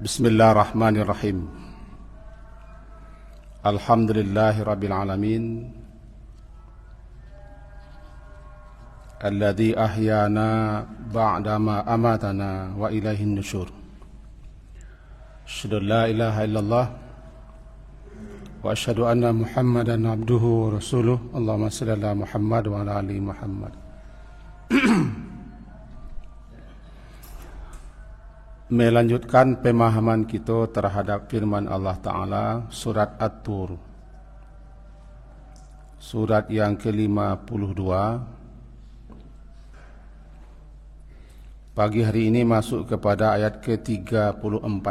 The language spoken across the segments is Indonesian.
Bismillahirrahmanirrahim. Alhamdulillahirabbil alamin. Alladzi ahyana ba'dama amatana wa ilaihin nusyur. Asyhadu an la ilaha illallah wa asyhadu anna Muhammadan abduhu wa rasuluh. Allahumma shalli ala Muhammad wa ala ali Muhammad. Melanjutkan pemahaman kita terhadap firman Allah Ta'ala, surat At-Tur, surat yang ke-52. Pagi hari ini masuk kepada ayat ke-34.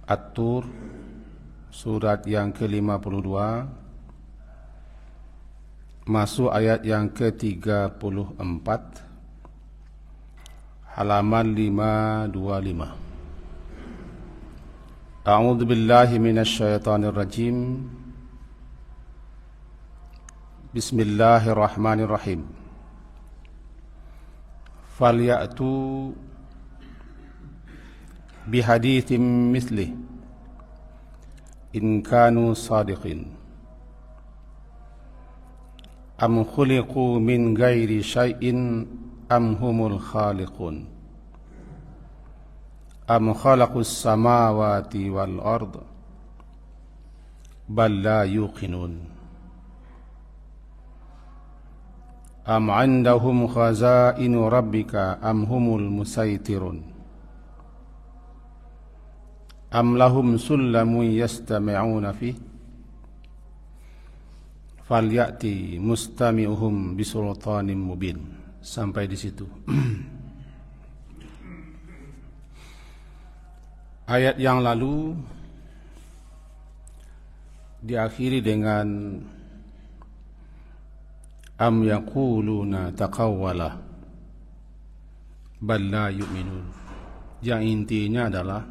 At-Tur, surat yang ke-52, masuk ayat yang ke-34, halaman 525. A'udzu billahi minasyaitonir rajim. Bismillahirrahmanirrahim. Falyatu bihaditsin mithlih in kanu sadiqin. Am khuliqu min ghairi syai'in am humul khaliqun. Am khalaqus samawati wal ard bal la yuqinun. Am 'indahum khazainu rabbika am humul musaytirun. Am lahum sullamun yastami'una fih falyati mustami'uhum bisultanin mubin. Sampai di situ. Ayat yang lalu diakhiri dengan am yaquluna taqawwala bal la yu'minun. Yang intinya adalah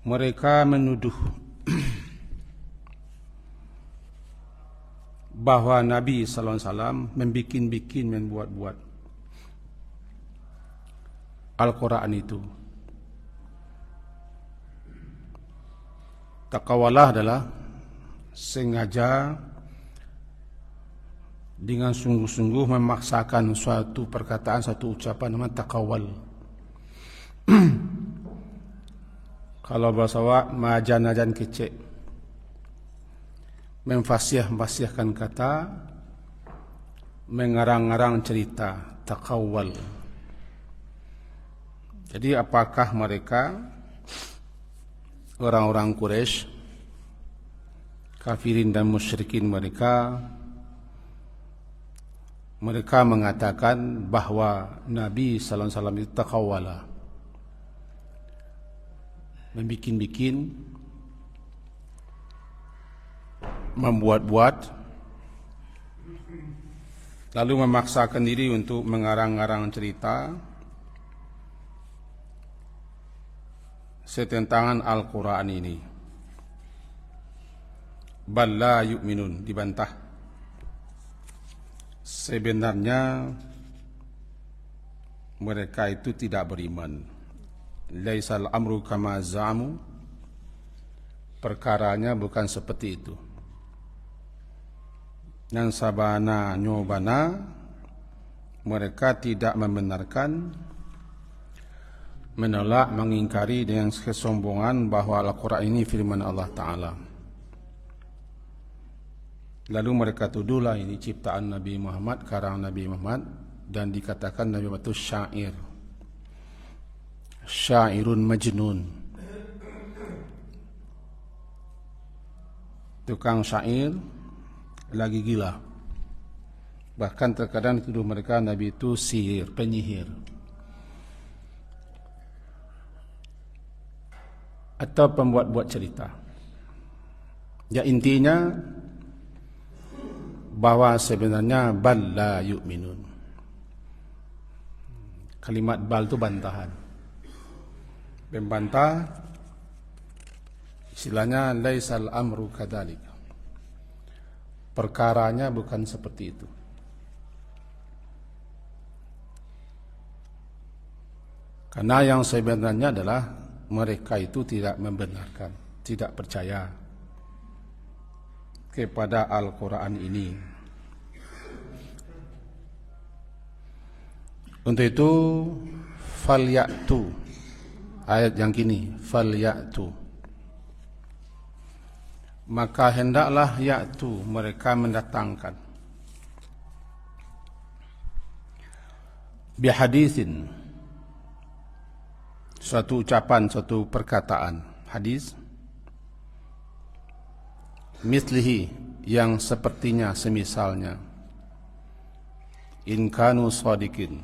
mereka menuduh bahwa Nabi sallallahu alaihi wasallam membuat-buat Al-Quran itu. Taqawalah adalah sengaja dengan sungguh-sungguh memaksakan suatu perkataan, satu ucapan, namanya taqawal. Kalau bahasa awak majan-majan kecek, memfasiahkan kata, mengarang-arang cerita, taqawwal. Jadi apakah mereka orang-orang Quraisy, kafirin dan musyrikin mereka mengatakan bahwa Nabi sallallahu alaihi wasallam itu taqawwala, membikin-bikin, membuat-buat, lalu memaksakan diri untuk mengarang-arang cerita setentangan Al-Quran ini. Bal la yu'minun, dibantah. Sebenarnya mereka itu tidak beriman. Laisal amru kama za'amu, perkaranya bukan seperti itu. Yang sabana nyobana, mereka tidak membenarkan, menolak, mengingkari dengan kesombongan bahwa Al-Quran ini firman Allah Ta'ala. Lalu mereka tuduhlah ini ciptaan Nabi Muhammad, karangan Nabi Muhammad, dan dikatakan Nabi Muhammad itu syair, syairun majnun, tukang syair lagi gila. Bahkan terkadang dituduh mereka Nabi itu sihir, penyihir, atau pembuat-buat cerita. Ya, intinya bahwa sebenarnya bal la yu'minun. Kalimat bal itu bantahan, membantah. Istilahnya laisal amru kadzalik, perkaranya bukan seperti itu. Karena yang sebenarnya adalah mereka itu tidak membenarkan, tidak percaya kepada Al-Quran ini. Untuk itu falyatu, ayat yang kini, falyatu, maka hendaklah ya'tu, mereka mendatangkan, bihaditsin, suatu ucapan, suatu perkataan, hadis, mislihi, yang sepertinya, semisalnya, in kanu shadiqin,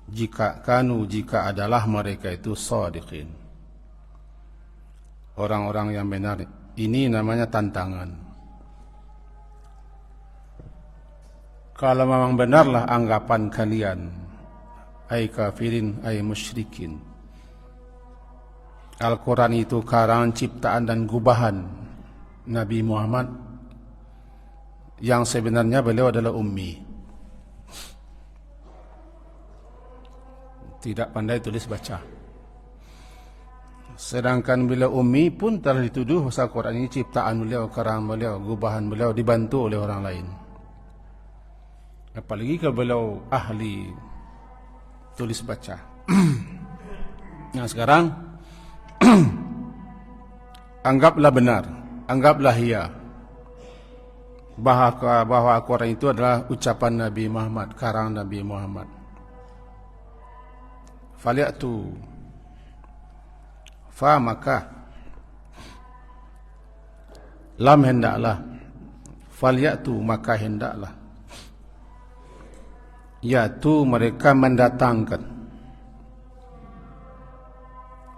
jika adalah mereka itu shadiqin, orang-orang yang benar. Ini namanya tantangan. Kalau memang benarlah anggapan kalian, ay kafirin, ay musyrikin, Al-Quran itu karangan ciptaan dan gubahan Nabi Muhammad, yang sebenarnya beliau adalah ummi, tidak pandai tulis baca. Sedangkan beliau ummi pun telah dituduh bahwa Al-Quran ini ciptaan beliau, karangan beliau, gubahan beliau, dibantu oleh orang lain. Apalagi kalau beliau ahli tulis baca. Nah sekarang anggaplah benar, anggaplah iya bahwa Al-Quran itu adalah ucapan Nabi Muhammad, karangan Nabi Muhammad. Falyatu, fa maka, lam hendaklah, falyatu maka hendaklah, yaitu mereka mendatangkan,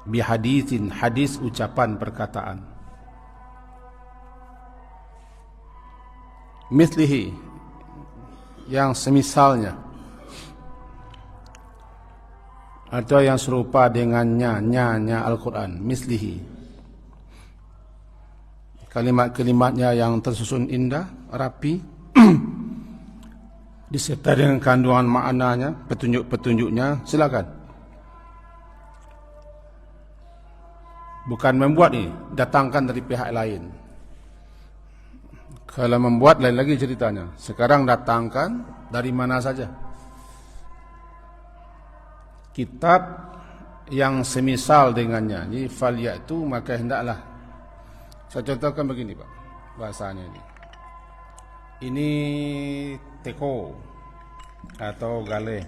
bihaditsin, hadis, ucapan, perkataan, mislihi, yang semisalnya, atau yang serupa dengannya, nya Al-Quran, mislihi, kalimat-kalimatnya yang tersusun indah, rapi, disertai dengan kandungan maknanya, petunjuk-petunjuknya. Silakan. Bukan membuat ini, datangkan dari pihak lain. Kalau membuat lain lagi ceritanya. Sekarang datangkan dari mana saja. Kitab yang semisal dengannya. Jadi falyatu maka hendaklah. Saya contohkan begini Pak, bahasanya ini. Ini teko atau gale.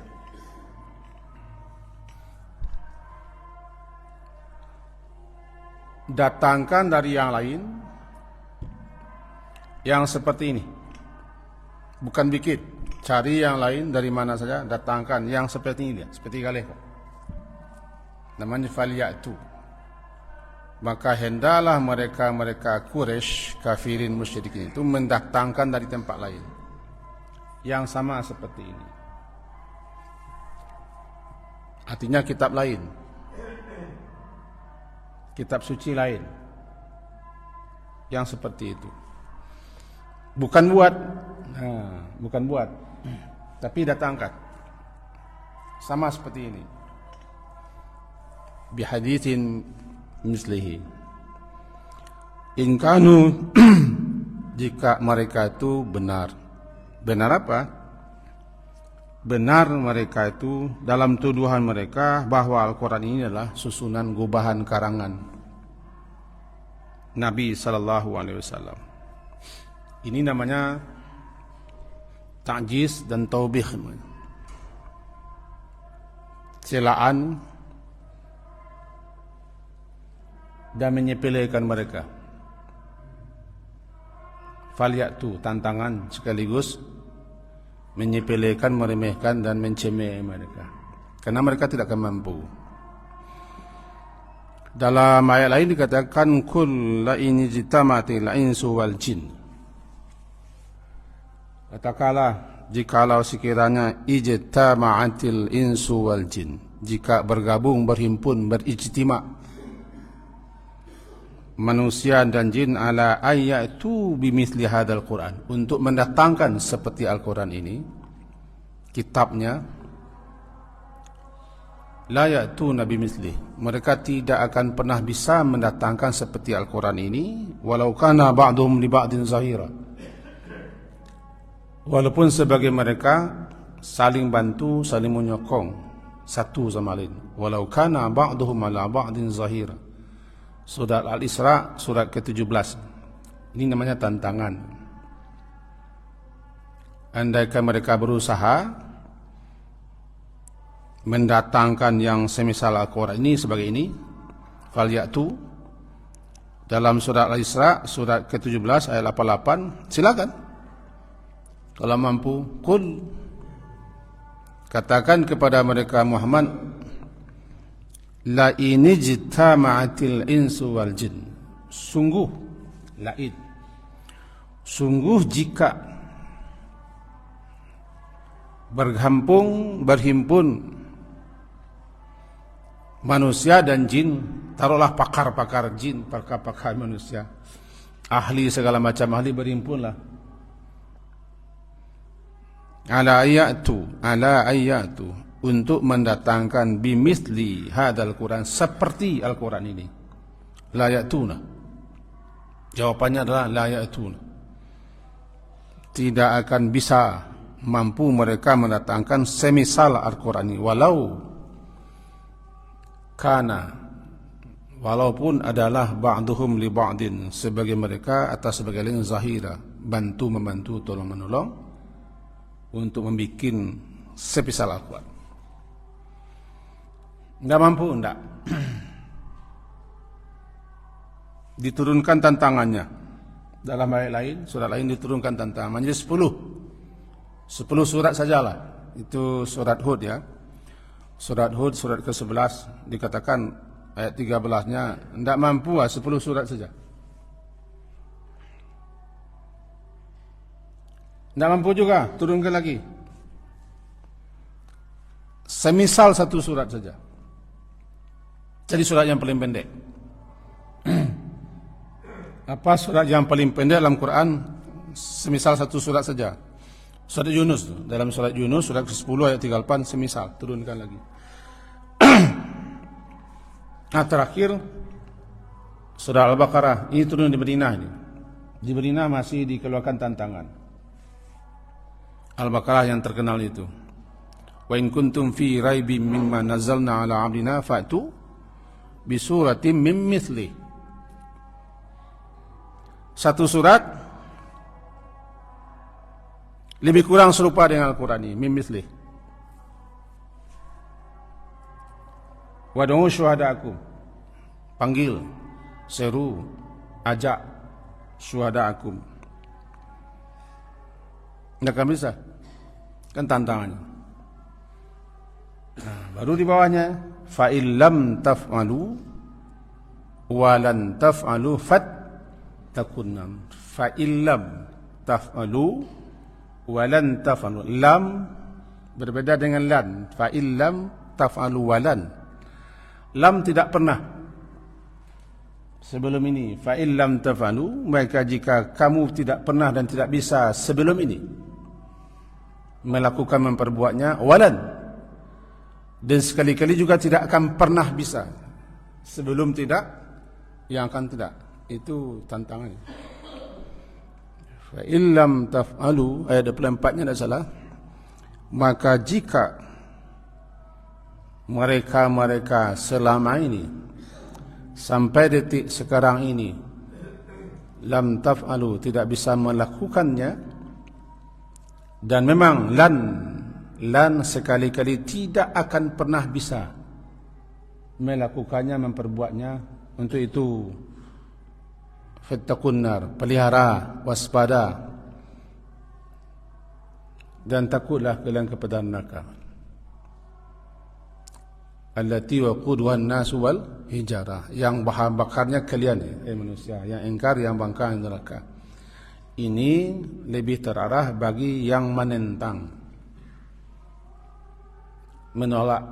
Datangkan dari yang lain yang seperti ini. Bukan bikin. Cari yang lain dari mana saja, datangkan yang seperti ini, seperti gale. Namanya falyatu. Maka hendaklah mereka Quraisy, kafirin, musyrikin itu mendatangkan dari tempat lain yang sama seperti ini. Artinya kitab lain, kitab suci lain yang seperti itu. Bukan buat, bukan buat, tapi datangkan sama seperti ini. Bihaditsin mislihi, in kanu, jika mereka itu benar. Benar apa? Benar mereka itu dalam tuduhan mereka bahwa Al-Quran ini adalah susunan gubahan karangan Nabi SAW. Ini namanya ta'jiz dan taubih, celaan dan menyepelekan mereka. Falyatu, tantangan sekaligus menyepelekan, meremehkan dan mencemeh mereka, karena mereka tidak akan mampu. Dalam ayat lain dikatakan kul la in ijtamatil insu wal jin. Katakanlah jikalau sekiranya ijtama'atil insu wal jin, jika bergabung, berhimpun, berijtima' manusia dan jin ala ayatu bimithli hadzal Quran, untuk mendatangkan seperti Al-Quran ini, kitabnya, la ya'tuna bimithlihi, mereka tidak akan pernah bisa mendatangkan seperti Al-Quran ini, walau kana ba'duhum li ba'din zahira, walaupun sebagai mereka saling bantu, saling menyokong satu sama lain. Walau kana ba'duhum ala ba'din zahira. Surat Al-Isra, surat ke-17. Ini namanya tantangan. Andaikan mereka berusaha mendatangkan yang semisal Al-Quran ini sebagai ini, falyatu, dalam surat Al-Isra surat ke-17 ayat 88, silakan kalau mampu. Qul, katakan kepada mereka Muhammad, la inijtama'atil insu wal jin, sungguh, laid, sungguh jika berhimpun manusia dan jin, taruhlah pakar-pakar jin, pakar-pakar manusia, ahli segala macam ahli, berhimpunlah, ala ayatu, untuk mendatangkan bimithli hadzal Quran, seperti Al-Quran ini. La ya'tuna, jawabannya adalah la ya'tuna, tidak akan bisa mampu mereka mendatangkan semisal Al-Quran ini, walaupun adalah ba'duhum li ba'din, sebagai mereka atas sebagai lain zahira, bantu membantu, tolong menolong untuk membuat semisal Al-Quran. Enggak mampu, enggak. Diturunkan tantangannya. Dalam ayat lain, surat lain diturunkan tantangan. Jadi 10 surat sajalah. Itu surat Hud ya. Surat Hud, surat ke-11, dikatakan ayat 13-nya, tidak mampu 10 surat saja. Tidak mampu juga, turunkan lagi. Semisal satu surat saja. Jadi surat yang paling pendek. Apa surat yang paling pendek dalam Quran? Semisal satu surat saja. Surat Yunus, dalam surat Yunus surat ke-10 ayat 38, semisal, turunkan lagi. Nah, terakhir surah Al-Baqarah, ini turun di Madinah ini. Di Madinah masih dikeluarkan tantangan. Al-Baqarah yang terkenal itu. Wa in kuntum fi raibim mimma nazzalna ala 'abdina fa'tu bi suratin mim mithli. Satu surat lebih kurang serupa dengan Al-Quran ini, mim mithli. Wad'u syuhada'akum, panggil, seru, ajak syuhada'akum. Tidak akan bisa, kan tantangannya. Nah, baru di bawahnya, fa'illam taf'alu walan taf'alu fattakunnam. Fa'illam taf'alu walan taf'alu. Lam berbeda dengan lan. Fa'illam taf'alu walan. Lam tidak pernah sebelum ini. Fa'illam taf'alu, maka jika kamu tidak pernah dan tidak bisa sebelum ini melakukan, memperbuatnya, walan, dan sekali-kali juga tidak akan pernah bisa sebelum tidak, yang akan tidak. Itu tantangannya. Fa illam taf'alu, ayat 24-nya tidak salah, maka jika mereka selama ini sampai detik sekarang ini lam taf'alu, tidak bisa melakukannya, dan memang lan sekali-kali tidak akan pernah bisa melakukannya, memperbuatnya, untuk itu fattaqun nar, pelihara, waspada, dan takutlah kalian kepada neraka. Allati waquduha an-nasu wal hijarah, yang bahan bakarnya kalian manusia, yang ingkar, yang bangkang neraka. Ini lebih terarah bagi yang menentang, menolak,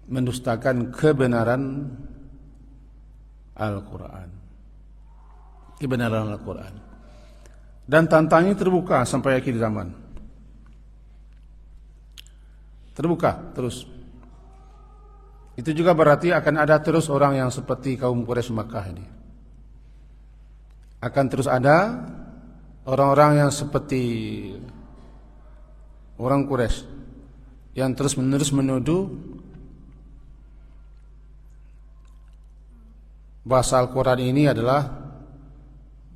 mendustakan kebenaran Al-Quran, kebenaran Al-Quran. Dan tantangannya terbuka sampai akhir zaman. Terbuka terus. Itu juga berarti akan ada terus orang yang seperti kaum Quraisy Makkah ini. Akan terus ada orang-orang yang seperti orang Quraisy yang terus-menerus menuduh bahasa Al-Quran ini adalah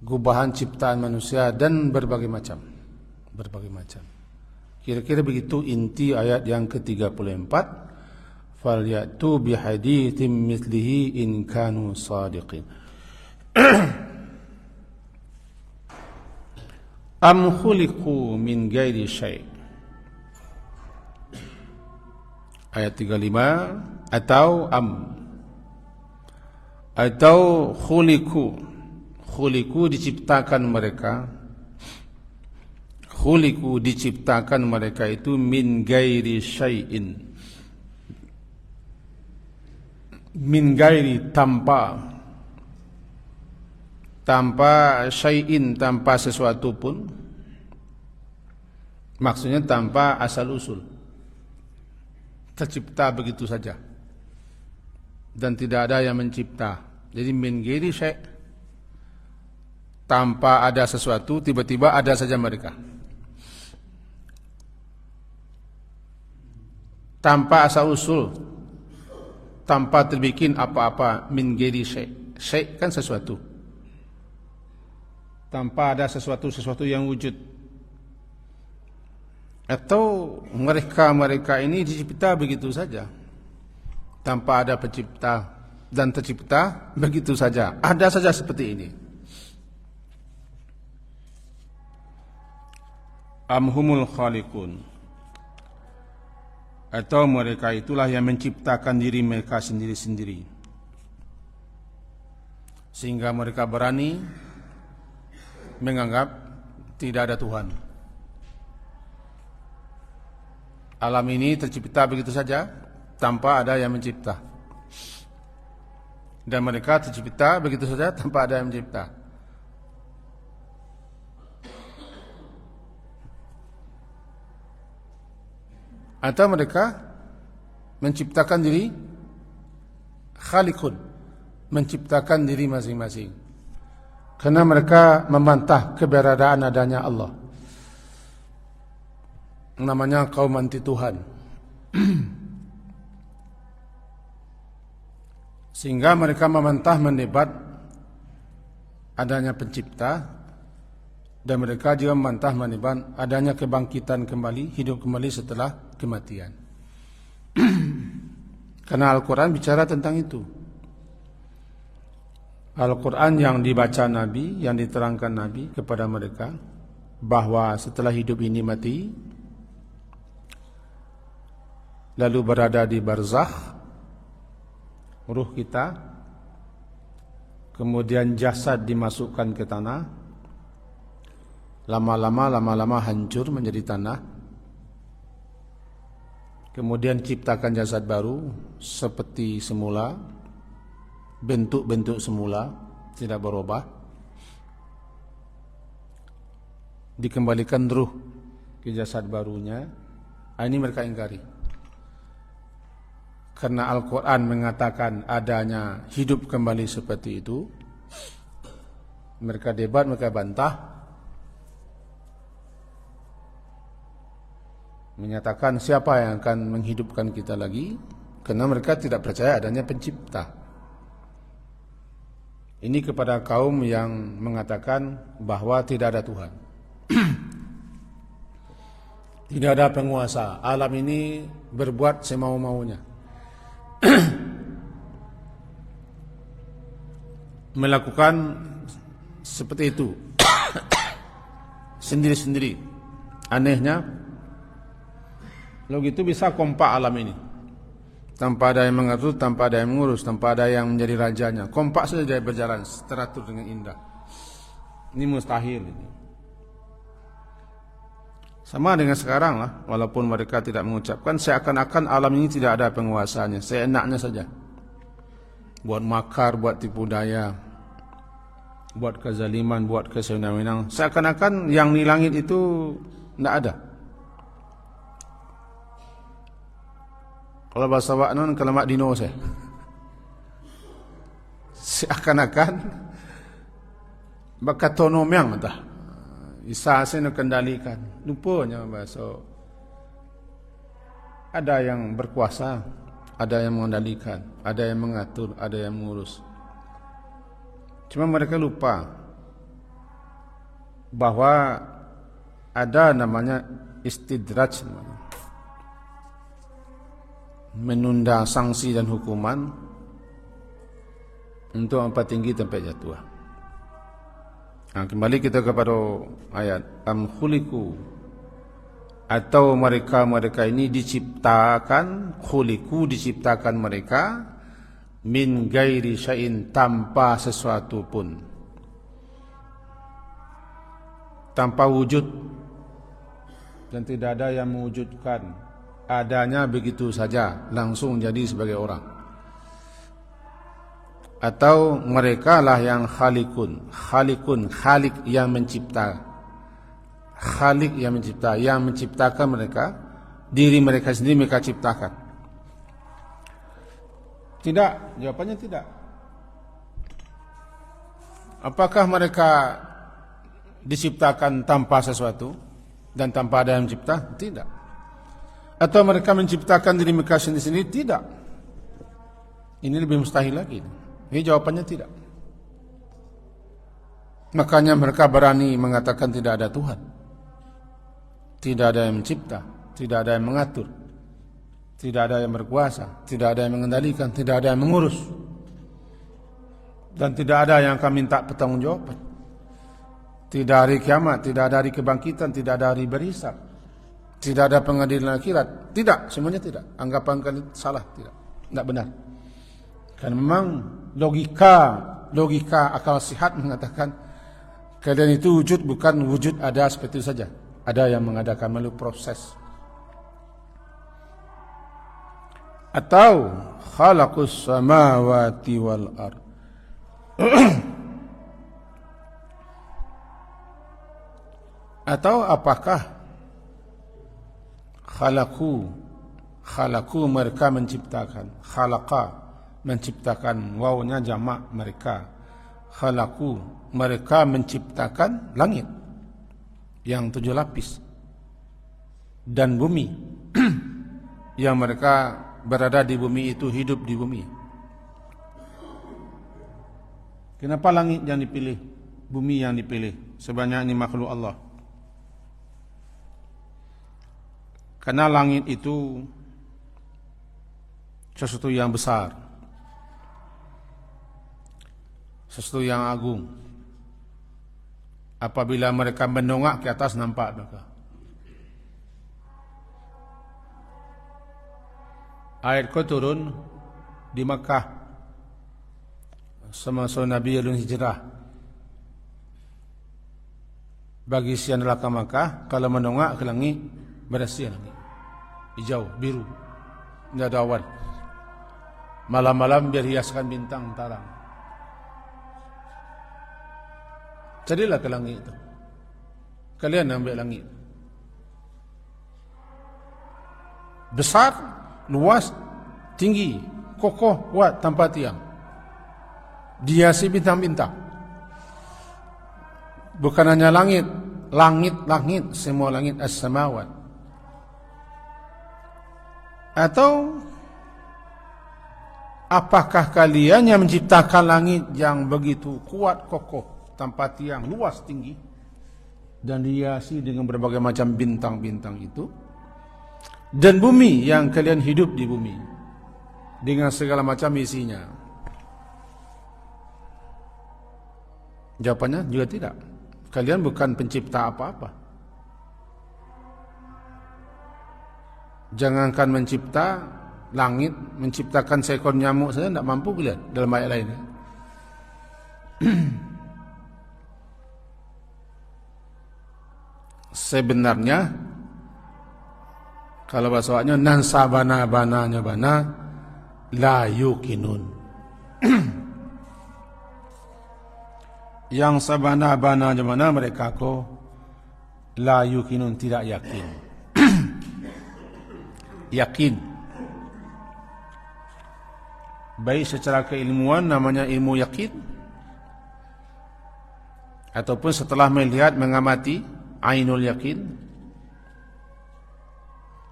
gubahan ciptaan manusia dan berbagai macam. Kira-kira begitu inti ayat yang ke-34. Falyatu bihaditsin mithlihi in kanu shadiqin. Am khuliqu min ghairi syai'. Ayat 35 atau khuliqu diciptakan mereka itu min ghairi syai'in, min ghairi tanpa syai'in, tanpa sesuatu pun, maksudnya tanpa asal usul, tercipta begitu saja dan tidak ada yang mencipta. Jadi min ghairi syai', tanpa ada sesuatu, tiba-tiba ada saja mereka, tanpa asal usul, tanpa terbikin apa-apa. Min ghairi syai', syai' kan sesuatu, tanpa ada sesuatu yang wujud. Atau mereka ini dicipta begitu saja, tanpa ada pencipta, dan tercipta begitu saja, ada saja seperti ini. Am humul khaliqun, atau mereka itulah yang menciptakan diri mereka sendiri-sendiri, sehingga mereka berani menganggap tidak ada Tuhan. Alam ini tercipta begitu saja tanpa ada yang mencipta, dan mereka tercipta begitu saja tanpa ada yang mencipta. Atau mereka menciptakan diri, khaliqun, menciptakan diri masing-masing, karena mereka membantah keberadaan adanya Allah. Namanya kaum anti Tuhan. Sehingga mereka membantah, mendebat adanya pencipta, dan mereka juga membantah, mendebat adanya kebangkitan kembali, hidup kembali setelah kematian. Karena Al-Quran bicara tentang itu. Al-Quran yang dibaca Nabi, yang diterangkan Nabi kepada mereka, bahwa setelah hidup ini mati, lalu berada di barzakh, ruh kita, kemudian jasad dimasukkan ke tanah, lama-lama hancur menjadi tanah, kemudian ciptakan jasad baru seperti semula, bentuk-bentuk semula, tidak berubah, dikembalikan ruh ke jasad barunya. Ini mereka ingkari, karena Al-Quran mengatakan adanya hidup kembali seperti itu. Mereka debat, mereka bantah, menyatakan siapa yang akan menghidupkan kita lagi, karena mereka tidak percaya adanya pencipta. Ini kepada kaum yang mengatakan bahwa tidak ada Tuhan. Tidak ada penguasa, alam ini berbuat semau-maunya, melakukan seperti itu sendiri-sendiri. Anehnya, lalu gitu bisa kompak alam ini, tanpa ada yang mengatur, tanpa ada yang mengurus, tanpa ada yang menjadi rajanya. Kompak saja berjalan teratur dengan indah. Ini mustahil ini. Sama dengan sekarang lah, walaupun mereka tidak mengucapkan, seakan-akan alam ini tidak ada penguasanya, seenaknya saja. Buat makar, buat tipu daya, buat kezaliman, buat kesewenang-wenang. Seakan-akan yang di langit itu tidak ada. Kalau bahasa wak non kelamak dino saya. Seakan-akan bakat tonom yang entah. Isa saya kendalikan. Lupanya bahasa. Ada yang berkuasa, ada yang mengendalikan, ada yang mengatur, ada yang mengurus. Cuma mereka lupa bahwa ada namanya istidraj, menunda sanksi dan hukuman untuk mempertinggi tempat jatuh. Nah, kembali kita kepada ayat am khuliqu, atau mereka ini diciptakan, khuliqu diciptakan mereka min gairi syai'in, tanpa sesuatu pun, tanpa wujud, dan tidak ada yang mewujudkan, adanya begitu saja langsung jadi sebagai orang. Atau mereka lah yang khaliqun, khalik yang mencipta, khalik yang mencipta, yang menciptakan mereka, diri mereka sendiri mereka ciptakan. Tidak, jawabannya tidak. Apakah mereka diciptakan tanpa sesuatu dan tanpa ada yang mencipta? Tidak. Atau mereka menciptakan diri mereka sendiri? Tidak. Ini lebih mustahil lagi. Ini jawabannya tidak. Makanya mereka berani mengatakan tidak ada Tuhan, tidak ada yang mencipta, tidak ada yang mengatur, tidak ada yang berkuasa, tidak ada yang mengendalikan, tidak ada yang mengurus, dan tidak ada yang akan minta pertanggungjawaban. Tidak hari kiamat, tidak ada hari kebangkitan, tidak ada hari berhisab, tidak ada pengadilan akhirat. Tidak, semuanya tidak. Anggapan kalian salah, tidak benar. Karena memang logika akal sihat mengatakan kalian itu wujud bukan wujud ada seperti itu saja. Ada yang mengadakan melalui proses. Atau khalaqus samawati wal ard. Atau apakah khalaqu mereka menciptakan, khalaqa menciptakan, wawnya jamak mereka, khalaqu mereka menciptakan langit yang 7 lapis dan bumi yang mereka berada di bumi itu, hidup di bumi. Kenapa langit yang dipilih, bumi yang dipilih? Sebanyak ini makhluk Allah. Karena langit itu sesuatu yang besar, sesuatu yang agung. Apabila mereka mendongak ke atas, nampak mereka. Ayat ko turun di Makkah semasa Nabi Alun hijrah. Bagi siang neraka Makkah, kalau mendongak ke langit, bersih langit, hijau, biru, tidak ada awan. Malam-malam biar hiaskan bintang tarang. Carilah ke langit itu. Kalian ambil langit. Besar, luas, tinggi, kokoh, kuat, tanpa tiang. Dihiasi bintang-bintang. Bukan hanya langit, langit, semua langit as-samawat. Atau apakah kalian yang menciptakan langit yang begitu kuat, kokoh, tanpa tiang, luas, tinggi, dan dihiasi dengan berbagai macam bintang-bintang itu, dan bumi yang kalian hidup di bumi dengan segala macam isinya? Jawabannya juga tidak. Kalian bukan pencipta apa-apa. Jangankan mencipta langit, menciptakan seekor nyamuk saja tidak mampu kalian dalam ayat lain. Sebenarnya kalau bahasanya nan sabana bananya bana la yuqinun. Yang sabana bananya bana mereka ko la yuqinun, tidak yakin. Yakin baik secara keilmuan namanya ilmu yakin, ataupun setelah melihat mengamati ainul yakin,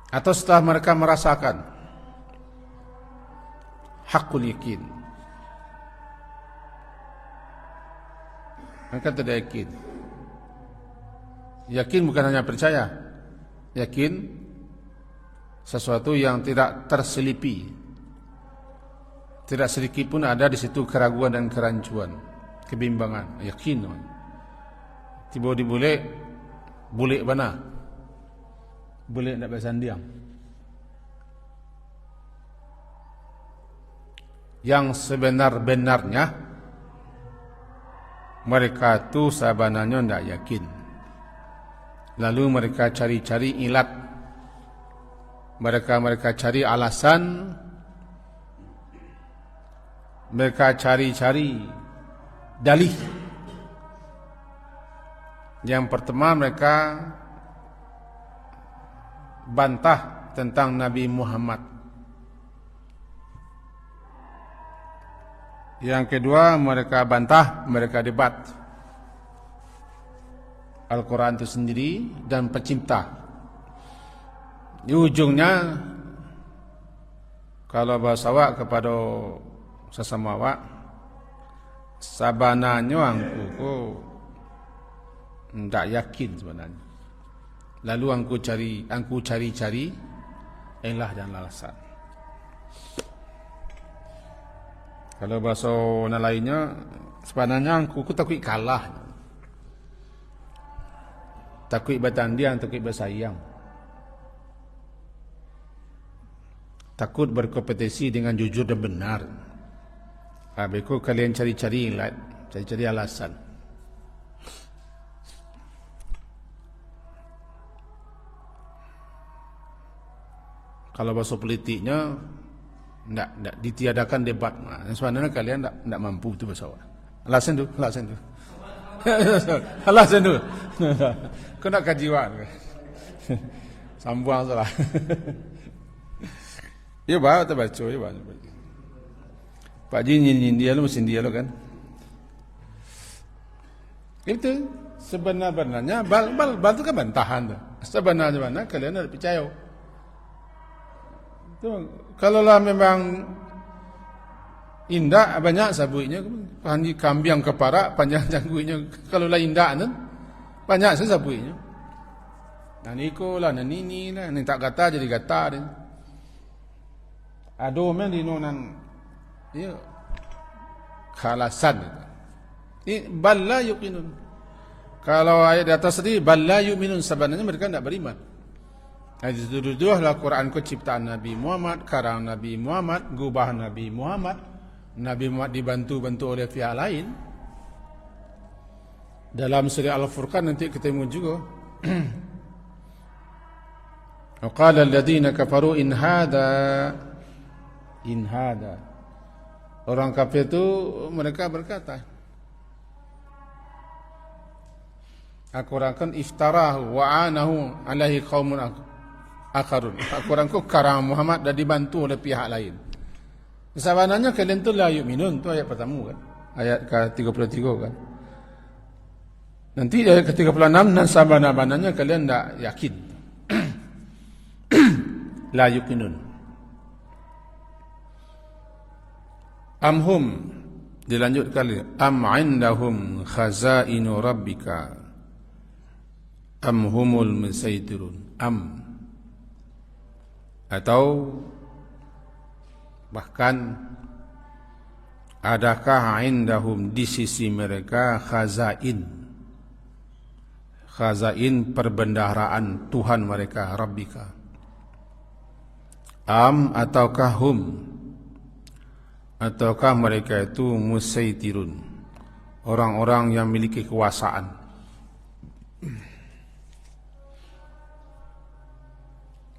atau setelah mereka merasakan hakul yakin, maka tidak yakin. Yakin bukan hanya percaya, yakin sesuatu yang tidak terselipi, tidak sedikit pun ada di situ keraguan dan kerancuan, kebimbangan. Yakin tiba dibulek, bulek bana, bulek nak bersandiang. Yang sebenar-benarnya mereka tu sabananya tidak yakin. Lalu mereka cari-cari ilat, mereka cari alasan, mereka cari-cari dalih. Yang pertama mereka bantah tentang Nabi Muhammad. Yang kedua mereka bantah, mereka debat Al-Quran itu sendiri dan pencipta. Di ujungnya, kalau bahasa awak kepada sesama awak, sabananya aku tidak yakin sebenarnya. Lalu aku cari elah dan alasan. Kalau bahasa lainnya, sebenarnya aku takut kalah. Takut bertanding, takut bersaing. Takut berkompetisi dengan jujur dan benar. Habis kalian cari-cari ilat, cari-cari alasan. Kalau bahasa politiknya, tidak ditiadakan debat. Sebenarnya kalian tidak mampu itu bahasa. Alasan tu. Alasan tu. Kau nak kajiwan. Sambuang salah. Ya bawa terbaca, ya bawa. Pak Ji nyin dia lu, mesin dia lu kan. Itu sebenarnya bal tu kan bantahan tu. Sebenarnya mana kalian ada percaya. Tu kalau lah memang indah banyak sabuinya, panji kambing kepara panjang jangguinya. Kalau lah indah tu banyak sabuinya. Dan iko lah, dan ini lah, ni tak kata jadi kata dia. Aduh men di nonan, ya khalasan itu. Ini balla yuqinun. Kalau ayat di atas tadi balla yu'minun, sebenarnya mereka tidak beriman. Dua-dualah Quran ku ciptaan Nabi Muhammad, karang Nabi Muhammad, gubah Nabi Muhammad. Nabi Muhammad dibantu oleh pihak lain. Dalam surah Al-Furqan nanti ketemu juga. Qala alladziina kafaru in hada. Orang kafir itu mereka berkata, Al-Quran iftarahu wa anahu alaihi qaumun akharun. Al-Quran karang Muhammad dan dibantu oleh pihak lain. Sebenarnya kalian tu la yu'minun, tu ayat pertama kan. Ayat ke-33 kan. Nanti ayat ke-36 dan sabananya kalian tak yakin. La yu'minun. Amhum, dilanjutkan, am indahum khazainu rabbika am humul musaitirun. Am, atau bahkan adakah indahum, di sisi mereka, khazain perbendaharaan Tuhan mereka, rabbika. Am ataukah hum, ataukah mereka itu musaitirun, orang-orang yang memiliki kekuasaan.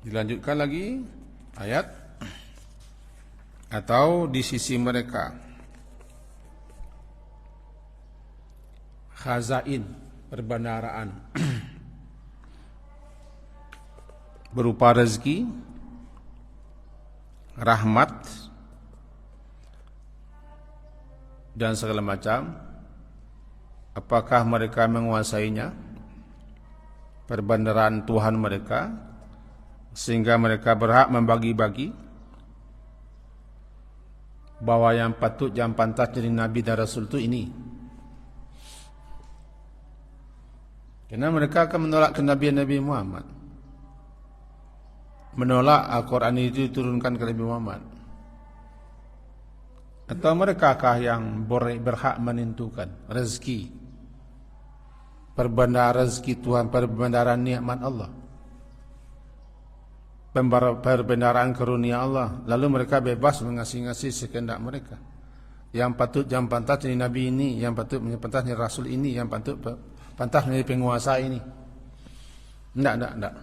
Dilanjutkan lagi ayat, atau di sisi mereka khazain, perbendaharaan berupa rezeki, rahmat, dan segala macam, apakah mereka menguasainya, perbendaharaan Tuhan mereka, sehingga mereka berhak membagi-bagi bahwa yang patut, yang pantas jadi Nabi dan Rasul itu ini. Karena mereka akan menolak kenabian Nabi Muhammad, menolak Al-Quran itu diturunkan ke Nabi Muhammad. Atau mereka yang berhak menentukan rezeki, perbendaharaan rezeki Tuhan, perbendaharaan nikmat Allah, perbendaharaan karunia Allah, lalu mereka bebas mengasih-ngasih sekehendak mereka. Yang patut, yang pantas jadi Nabi ini, yang patut pantas jadi Rasul ini, yang patut pantas menjadi penguasa ini. Tidak.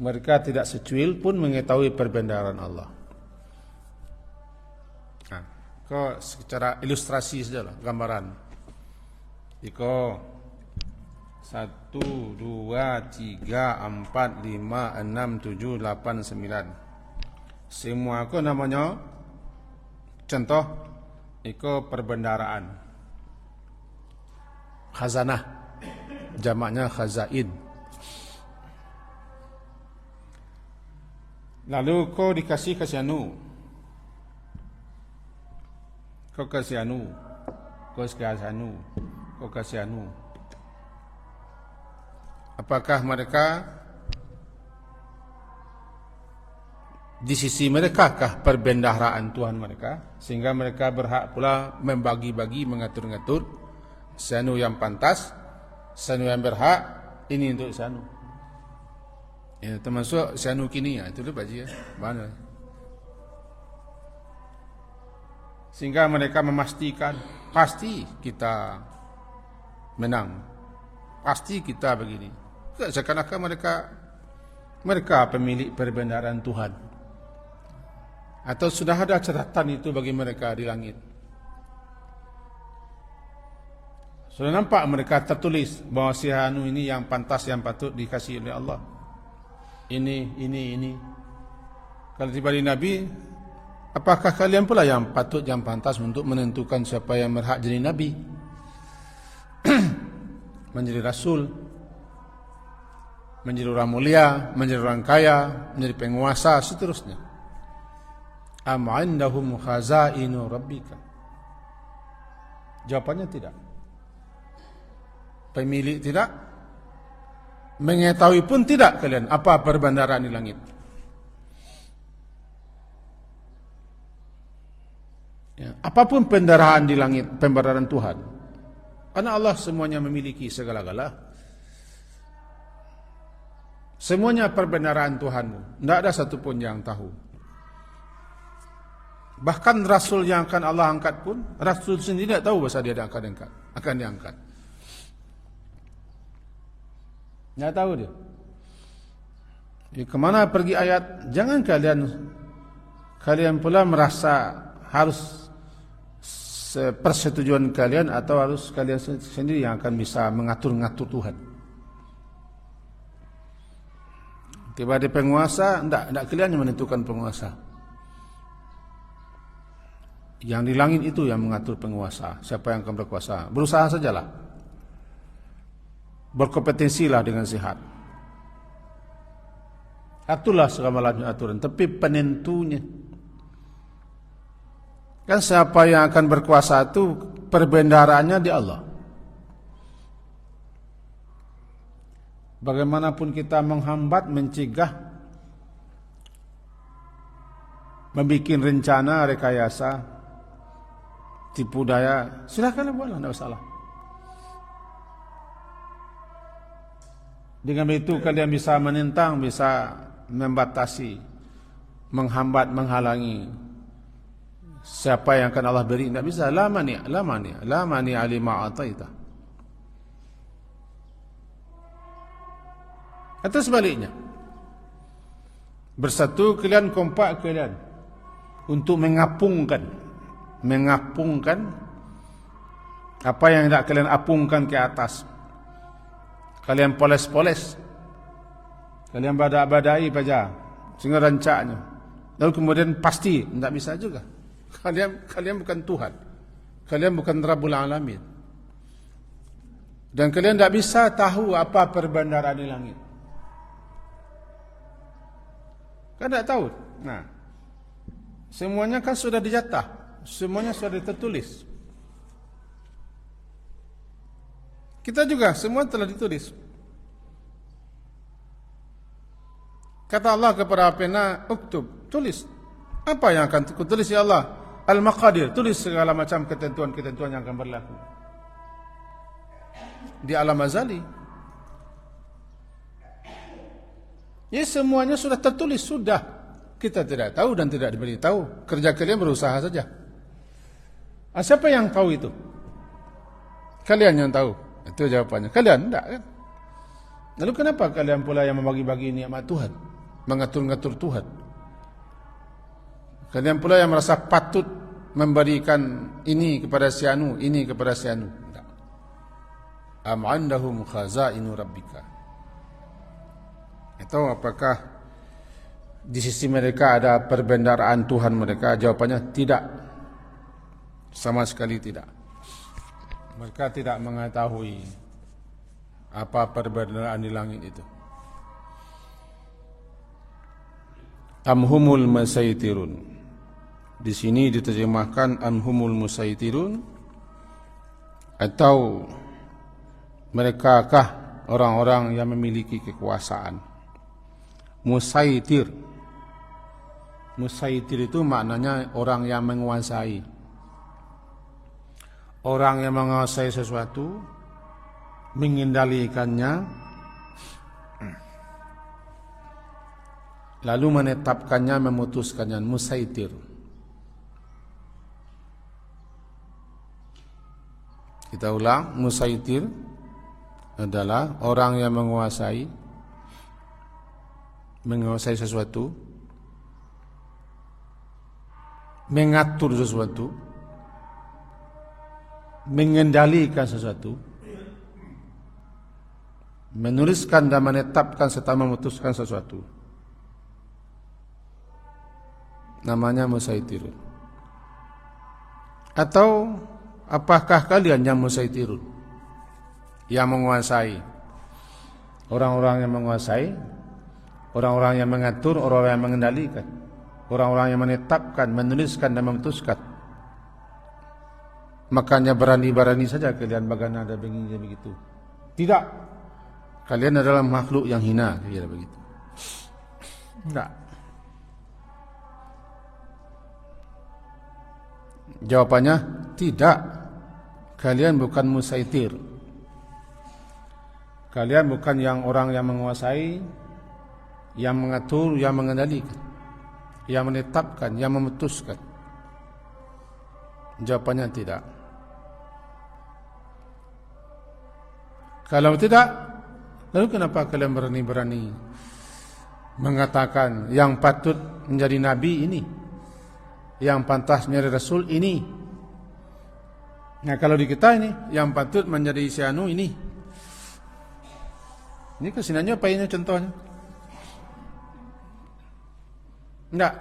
Mereka tidak secuil pun mengetahui perbendaharaan Allah. Kau secara ilustrasi sajalah, gambaran. Iko 1, 2, 3, 4, 5, 6, 7, 8, 9. Semua aku namanya contoh. Iko perbendaharaan. Khazanah, jamaknya khazain. Lalu kau dikasih anu. Kau kasih anu. Apakah mereka di sisi mereka kah perbendaharaan Tuhan mereka, sehingga mereka berhak pula membagi-bagi, mengatur-ngatur sanu yang pantas, sanu yang berhak, ini untuk sanu. Ya, termasuk sanu kini ya, itu lu baji ya. Mana? Sehingga mereka memastikan pasti kita menang, pasti kita begini. Seakan-akan mereka pemilik perbendaharaan Tuhan, atau sudah ada catatan itu bagi mereka di langit. Sudah nampak mereka tertulis bahawa si anu ini yang pantas, yang patut dikasih oleh Allah. Ini. Kalau tiba di Nabi, apakah kalian pula yang patut, yang pantas untuk menentukan siapa yang berhak jadi Nabi, menjadi Rasul, menjadi orang mulia, menjadi orang kaya, menjadi penguasa, seterusnya? Am indahum khazainu rabbika? Jawapannya tidak. Pemilik tidak, mengetahui pun tidak kalian apa perbendaharaan di langit. Ya, apapun perbendaharaan di langit, perbendaharaan Tuhan, karena Allah semuanya memiliki segala-gala. Semuanya perbendaharaan Tuhanmu, tidak ada satupun yang tahu. Bahkan Rasul yang akan Allah angkat pun, Rasul sendiri tidak tahu bahasa dia akan diangkat. Tidak tahu dia. Kemana pergi ayat? Jangan kalian pula merasa harus persetujuan kalian, atau harus kalian sendiri yang akan bisa mengatur-ngatur Tuhan. Tiba di penguasa, tidak kalian yang menentukan penguasa. Yang di langit itu yang mengatur penguasa, siapa yang akan berkuasa. Berusaha sajalah, berkompetensilah dengan sehat. Aturlah segala aturan, tapi penentunya kan siapa yang akan berkuasa itu perbendaharaannya di Allah. Bagaimanapun kita menghambat, mencegah, membuat rencana, rekayasa, tipu daya, silakanlah buatlah, tidak masalah. Dengan begitu kalian bisa menentang, bisa membatasi, menghambat, menghalangi siapa yang akan Allah beri. Tidak bisa. La mani alima ataita. Atau sebaliknya, bersatu kalian, kompak kalian untuk mengapungkan apa yang tidak kalian apungkan ke atas. Kalian poles-poles, kalian badak-badai saja sehingga rancaknya, lalu kemudian pasti tidak bisa juga. Kalian bukan Tuhan. Kalian bukan Rabbul Alamin. Dan kalian tidak bisa tahu apa perbendaharaan di langit. Kan tidak tahu. Nah, semuanya kan sudah dijatah. Semuanya sudah tertulis. Kita juga semua telah ditulis. Kata Allah kepada pena, uktub, tulis. Apa yang akan kutulis ya Allah? Al-Maqadir, tulis segala macam ketentuan-ketentuan yang akan berlaku. Di alam azali. Ya semuanya sudah tertulis, sudah. Kita tidak tahu dan tidak diberitahu. Kerja kalian berusaha saja. Siapa yang tahu itu? Kalian yang tahu. Itu jawabannya. Kalian tidak kan? Lalu kenapa kalian pula yang membagi-bagi nikmat Tuhan? Mengatur-ngatur Tuhan. Kalian pula yang merasa patut memberikan ini kepada si anu, ini kepada si anu. Tidak. Am 'indahum khazainu rabbika. Itu apakah di sisi mereka ada perbendaharaan Tuhan mereka? Jawabannya tidak. Sama sekali tidak. Mereka tidak mengetahui apa perbendaharaan di langit itu. Amhumul musaitirun. Di sini diterjemahkan amhumul musaitirun, atau merekakah orang-orang yang memiliki kekuasaan. Musaitir. Musaitir itu maknanya orang yang menguasai. Orang yang menguasai sesuatu, mengendalikannya, lalu menetapkannya, memutuskannya. Musaitir. Kita ulang, musaitir adalah orang yang menguasai sesuatu, mengatur sesuatu, mengendalikan sesuatu, menuliskan dan menetapkan serta memutuskan sesuatu. Namanya musaitirun. Atau apakah kalian yang musaitirun? Yang menguasai. Orang-orang yang menguasai, orang-orang yang mengatur, orang-orang yang mengendalikan, orang-orang yang menetapkan, menuliskan dan memutuskan. Makanya berani-berani saja kalian bagaimana ada begini begitu. Tidak. Kalian adalah makhluk yang hina, kira begitu. Tidak. Jawabannya tidak. Kalian bukan musaitir. Kalian bukan yang orang yang menguasai, yang mengatur, yang mengendalikan, yang menetapkan, yang memutuskan. Jawabannya tidak. Kalau tidak, lalu kenapa kalian berani-berani mengatakan yang patut menjadi nabi ini, yang pantas menjadi rasul ini? Nah, kalau di kita ini yang patut menjadi isyanu ini. Ini kesinannya apa ini contohnya? Enggak.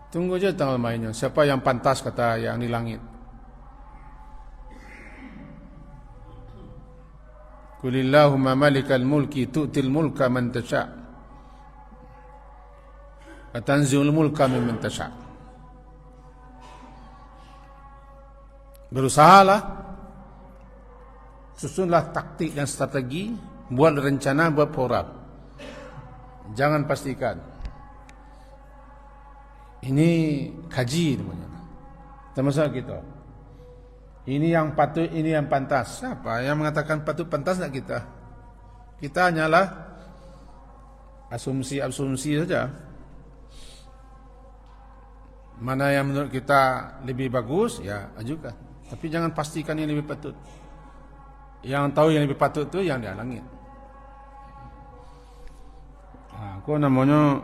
Tunggu aja tanggal mainnya. Siapa yang pantas kata yang di langit? Qulillahumma malikal mulki tu'til mulka man tasha' wa tanzi'ul mulka mimman tasha'. Berusahalah, susunlah taktik dan strategi, buat rencana, buat program. Jangan pastikan. Ini kaji namanya. Termasuk kita. Ini yang patut, ini yang pantas. Siapa yang mengatakan patut pantas tak kita? Kita hanyalah asumsi-asumsi saja. Mana yang menurut kita lebih bagus, ya ajukan. Tapi jangan pastikan yang lebih patut. Yang tahu yang lebih patut itu yang di langit. Aku namanya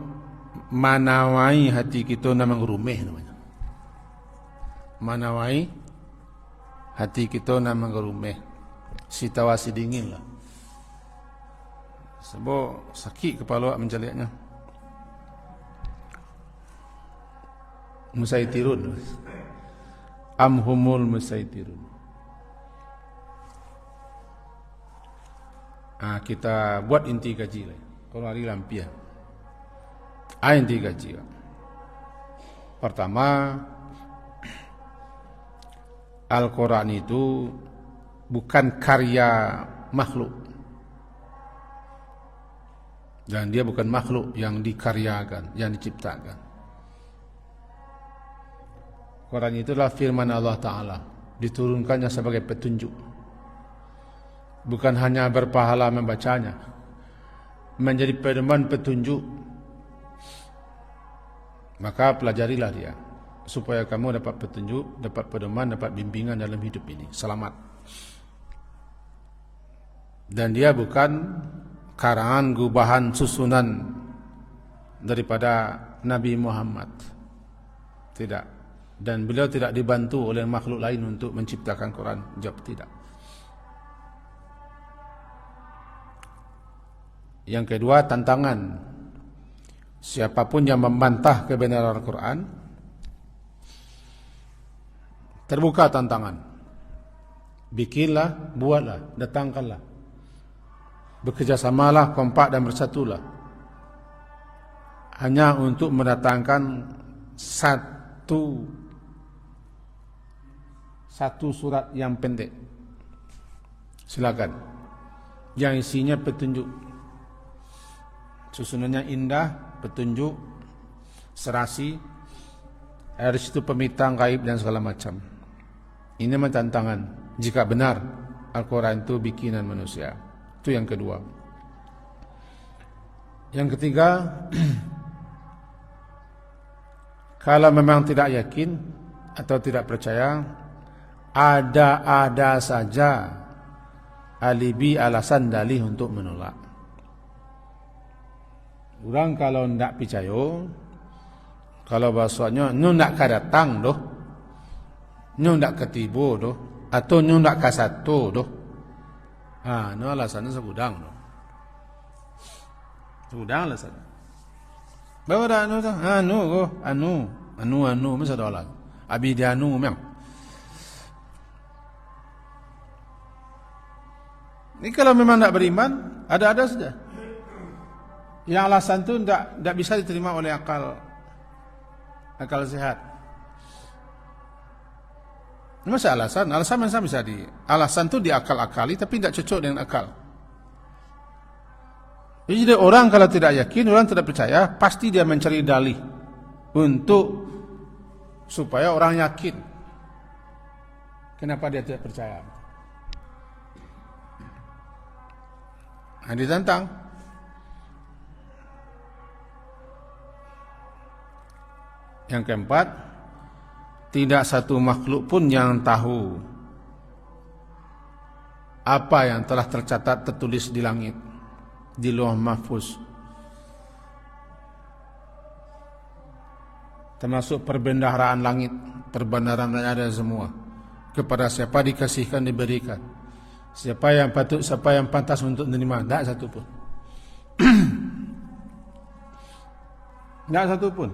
manawai hati kita namanya rumeh namanya. Manawai hati kita namanya rumeh. Situasi dingin lah. Sebab sakit kepala mencaliknya. Musaitirun. am humul musaitirun. Kita buat inti kaji lah. Kalau hari lampiah. Inti kaji. Pertama, Al-Quran itu bukan karya makhluk. Dan dia bukan makhluk yang dikaryakan, yang diciptakan. Quran itulah firman Allah Ta'ala, diturunkannya sebagai petunjuk. Bukan hanya berpahala membacanya, menjadi pedoman petunjuk. Maka pelajarilah dia, supaya kamu dapat petunjuk, dapat pedoman, dapat bimbingan dalam hidup ini, selamat. Dan dia bukan karangan gubahan susunan daripada Nabi Muhammad. Tidak. Dan beliau tidak dibantu oleh makhluk lain untuk menciptakan Quran. Jawab tidak. Yang kedua, tantangan. Siapapun yang membantah kebenaran Al-Quran, terbuka tantangan. Bikinlah, buatlah, datangkanlah. Bekerjasamalah, kompak dan bersatulah. Hanya untuk mendatangkan satu surat yang pendek. Silakan. Yang isinya petunjuk. Susunannya indah, petunjuk, serasi, dari situ pemitang gaib dan segala macam. Ini memang tantangan. Jika benar Al-Quran itu bikinan manusia. Itu yang kedua. Yang ketiga, kalau memang tidak yakin atau tidak percaya, ada saja alibi, alasan, dalih untuk menolak. Orang kalau tidak percaya, kalau bahasanya nyu tidak kadatang doh, nyu tidak ketibu doh, atau nyu tidak kasatu doh, itu alasannya segudang doh. Segudang alasannya. Bawa dah anu masa dah lah. Abi dia anu memang. Ini kalau memang tidak beriman, ada saja. Yang alasan itu tidak bisa diterima oleh akal sehat. Masa alasan bisa alasan itu diakal-akali tapi tidak cocok dengan akal. Jadi orang kalau tidak yakin, orang tidak percaya, pasti dia mencari dalih untuk supaya orang yakin. Kenapa dia tidak percaya? Ditantang. Yang keempat, tidak satu makhluk pun yang tahu apa yang telah tercatat tertulis di langit, di Lauh Mahfuz, termasuk perbendaharaan langit, perbendaharaan ada semua. Kepada siapa dikasihkan, diberikan. Siapa yang patut, siapa yang pantas untuk menerima, tidak satu pun. Tidak satu pun.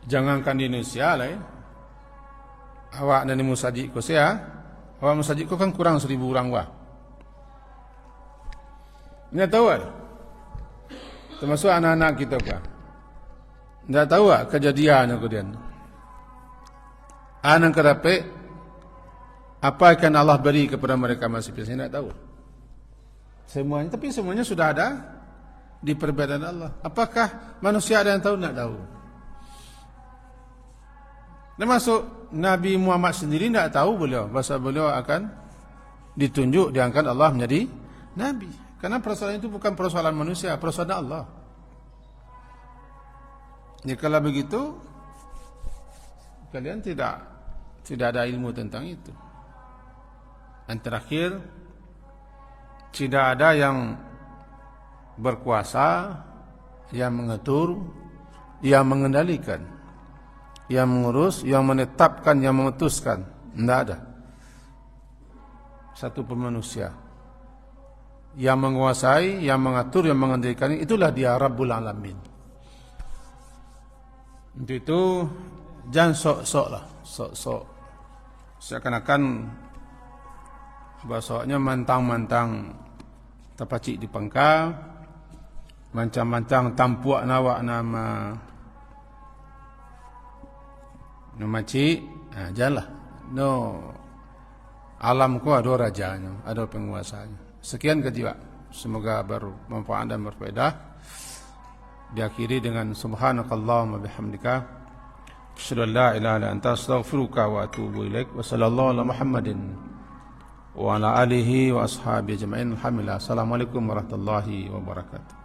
Jangankan di Indonesia lah ya. Awak dan musajidku saya, awak musajidku kan kurang 1,000 orang wah. Tidak tahu kan? Termasuk anak-anak kita kan. Tidak tahu kan kejadian kemudian. Anak kerapik, apa akan Allah beri kepada mereka masing-masing? Saya tidak tahu. Semuanya, tapi semuanya sudah ada di perbedaan Allah. Apakah manusia ada yang tahu? Tidak tahu. Termasuk Nabi Muhammad sendiri tidak tahu beliau akan ditunjuk, diangkat Allah menjadi Nabi. Karena persoalan itu bukan persoalan manusia, persoalan Allah. Jadi kalau begitu, kalian tidak ada ilmu tentang itu. Dan terakhir, tidak ada yang berkuasa, yang mengatur, yang mengendalikan, yang mengurus, yang menetapkan, yang memutuskan. Tidak ada satu pun manusia yang menguasai, yang mengatur, yang mengendalikan. Itulah dia Rabbul Alamin. Untuk itu jangan sok-sok lah, sok-sok. Seakan-akan bahasanya mantang-mantang terpacik di pangkal, macam-macam tampuak nawak nama cik, janganlah. No, alam ko ada rajanya, ada penguasanya. Sekian kejiwa. Semoga bermanfaat dan berfaedah. Diakhiri dengan subhanakallahumma bihamdika asyhadu an la ilaha illa anta astaghfiruka wa atubu ilaik. Wa sallallahu ala Muhammadin wa ala alihi wa ashabihi ajma'in. Alhamdulillah. Assalamualaikum warahmatullahi wabarakatuh.